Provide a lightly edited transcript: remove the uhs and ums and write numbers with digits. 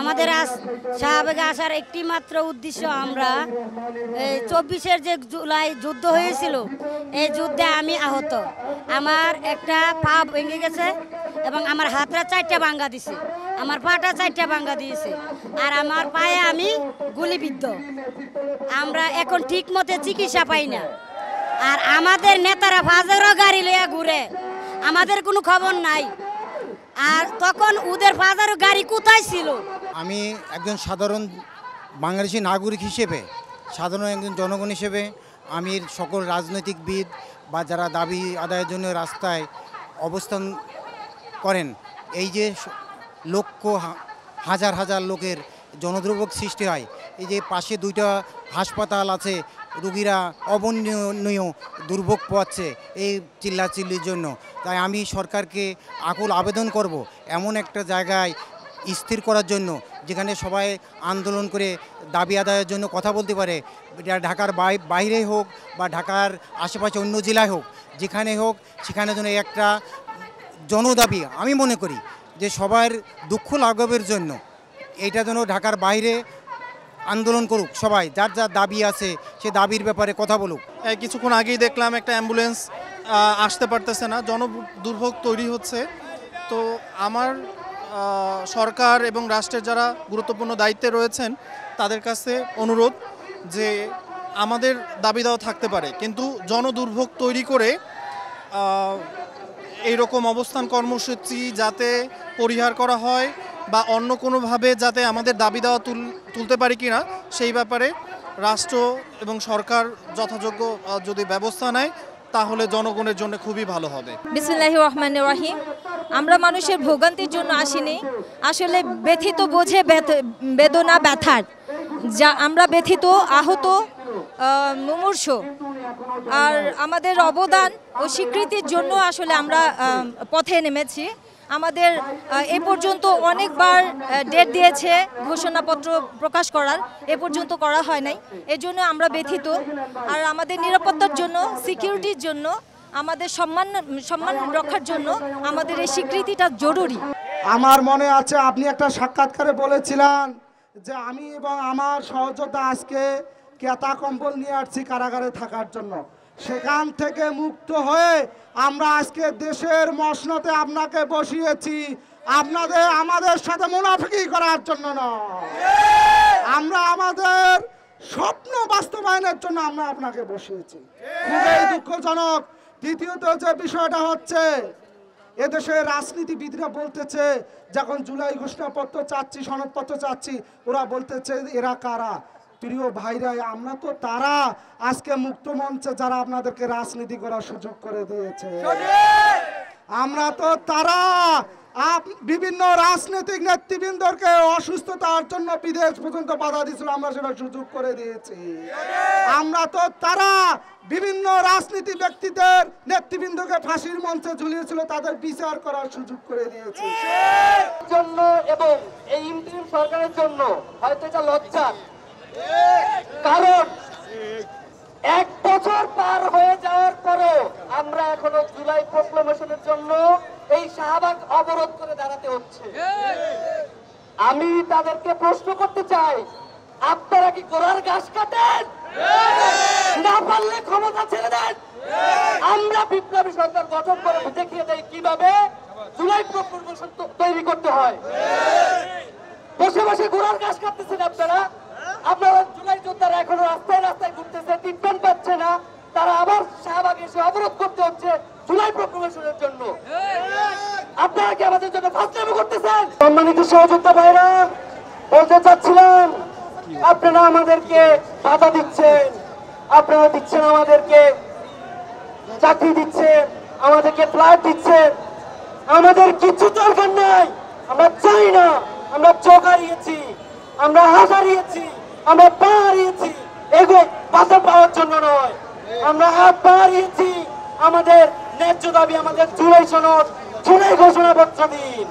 আমাদের শাহবাগে আসার একটি মাত্র উদ্দেশ্য, আমরা 24-এর যে জুলাই যুদ্ধ হয়েছিল, এই যুদ্ধে আমি আহত। আমার একটা পা ভেঙে গেছে এবং আমার হাতটা 4টা ভাঙ্গা দিছে, আমার পাটা 4টা ভাঙ্গা দিয়েছে, আর আমার পায়ে আমি গুলিবিদ্ধ। আমরা এখন ঠিক মতো চিকিৎসা পাই না, আর আমাদের নেতারা ফাজারও গাড়ি লইয়া ঘুরে, আমাদের কোনো খবর নাই। আর তখন ওদের ফাজারও গাড়ি কোথায় ছিল? আমি একজন সাধারণ বাংলাদেশি নাগরিক হিসেবে, সাধারণ একজন জনগণ হিসেবে আমি সকল রাজনৈতিকবিদ বা যারা দাবি আদায়ের জন্য রাস্তায় অবস্থান করেন, এই যে লক্ষ হাজার হাজার লোকের জনদুর্ভোগ সৃষ্টি হয়, এই যে পাশে 2টা হাসপাতাল আছে, রুগীরা অবর্ণনীয় দুর্ভোগ পাচ্ছে এই চিল্লাচিল্লির জন্য। তাই আমি সরকারকে আকুল আবেদন করব এমন একটা জায়গায় স্থির করার জন্য যেখানে সবাই আন্দোলন করে দাবি আদায়ের জন্য কথা বলতে পারে, ঢাকার বাইরে হোক বা ঢাকার আশেপাশে অন্য জেলায় হোক, যেখানে হোক সেখানে যেন একটা জনদাবি, আমি মনে করি যে সবার দুঃখ লাঘবের জন্য এইটা যেন ঢাকার বাইরে আন্দোলন করুক, সবাই যার যার দাবি আছে সে দাবির ব্যাপারে কথা বলুক। কিছুক্ষণ আগেই দেখলাম একটা অ্যাম্বুলেন্স আসতে পারতেছে না, জনদুর্ভোগ তৈরি হচ্ছে। তো আমার সরকার এবং রাষ্ট্রের যারা গুরুত্বপূর্ণ দায়িত্বে রয়েছেন তাদের কাছে অনুরোধ যে আমাদের দাবি দাওয়া থাকতে পারে, কিন্তু জনদুর্ভোগ তৈরি করে এইরকম অবস্থান কর্মসূচি যাতে পরিহার করা হয় বা অন্য কোনোভাবে যাতে আমাদের দাবি দেওয়া তুলতে পারি কিনা সেই ব্যাপারে রাষ্ট্র এবং সরকার যথাযোগ্য যদি ব্যবস্থা নেয় তাহলে জনগণের জন্য খুবই ভালো হবে। বিসমিল্লাহির রহমানির রহিম। আমরা মানুষের ভোগান্তির জন্য আসিনি, আসলে ব্যথিত বোঝে বেদনা ব্যথার, যা আমরা ব্যথিত, আহত, মুমূর্ষ, আর আমাদের অবদান ও স্বীকৃতির জন্য আসলে আমরা পথে নেমেছি। আমাদের এ পর্যন্ত অনেকবার ডেট দিয়েছে ঘোষণাপত্র প্রকাশ করার, এ পর্যন্ত করা হয় নাই, এজন্য আমরা ব্যথিত। আর আমাদের নিরাপত্তার জন্য, সিকিউরিটির জন্য, আমাদের সম্মান রক্ষার জন্য আমাদের এই স্বীকৃতিটা জরুরি। আমার মনে আছে আপনি একটা সাক্ষাৎকারে বলেছিলেন যে আমি এবং আমার সহযোদ্ধা আজকে কেতা কম্বল নিয়ে আসছি কারাগারে থাকার জন্য, সেখান থেকে মুক্ত হয়ে আমরা আজকে দেশের মসনদে আপনাকে বসিয়েছি, আমাদের সাথে মুনাফিকি করার জন্য নয়, আমরা আমাদের স্বপ্ন বাস্তবায়নের জন্য আমরা আপনাকে বসিয়েছি। খুবই দুঃখজনক। দ্বিতীয়ত যে বিষয়টা হচ্ছে, এদেশের রাজনীতিবিদরা বলতেছে যখন জুলাই ঘোষণাপত্র চাচ্ছি, সনদপত্র চাচ্ছি, ওরা বলতেছে এরা কারা? প্রিয় ভাইরা, আমরা তো তারা আজকে মুক্ত মঞ্চে যারা আপনাদেরকে রাজনীতি করার সুযোগ করে দিয়েছে, আমরা তো তারা বিভিন্ন রাজনৈতিক নেতৃবৃন্দকে অসুস্থতার জন্য বিদেশ পর্যন্ত বাধা দিয়েছিল, আমরা সেটা সুযোগ করে দিয়েছি। আমরা তো তারা বিভিন্ন রাজনীতি ব্যক্তিদের নেতৃবৃন্দকে ফাঁসির মঞ্চে ঝুলিয়েছিল, তাদের বিচার করার সুযোগ করে দিয়েছি জন্য। এবং এই ইন্টারিম সরকারের জন্য হয়তো এটা লজ্জার, কারণ 1 বছর পার হয়ে যাওয়ার পরও আমরা এখনো জুলাই প্রক্লেমেশনের জন্য এই শাহবাগ অবরোধ করে দাঁড়াতে হচ্ছে। আমি তাদেরকে প্রশ্ন করতে চাই, আপনারা কি গোড়ার ঘাস কাটেন? না পারলে ক্ষমতা ছেড়ে দেন। আমরা বিপ্লবী সরকার গঠন করে দেখিয়ে দেই কিভাবে জুলাই প্রক্লেমেশন তৈরি করতে হয়। বসে বসে গোড়ার ঘাস কাটতেছেন আপনারা। আপনারা জুলাই যোদ্ধারা এখনো রাস্তায় রাস্তায় ঘুরতেছে, ট্রিটমেন্ট পাচ্ছে না, তারা আবার শাহবাগে এসে অবরোধ করতে হচ্ছে জুলাই প্রক্লেমেশনের জন্য। আপনারা কি আমাদের জন্য ফাজলামি করতেছেন? সম্মানিত সহযোদ্ধা ভাইরা, বলতে চাচ্ছিলাম আপনারা আমাদেরকে বাধা দিচ্ছেন, আপনারা দিচ্ছেন আমাদেরকে চাকরি দিচ্ছেন, আমাদেরকে ফ্ল্যাট দিচ্ছেন, আমাদের কিছু দরকার নাই, আমরা চাই না। আমরা চোখ হারিয়েছি, আমরা হাত হারিয়েছি, আমরা পা হারিয়েছি, এগো বাঁচা পাওয়ার জন্য নয়, আমরা হাত পা হারিয়েছি আমাদের ন্যায্য দাবি, আমাদের জুলাই সনদ, জুলাই ঘোষণাপত্র দিন।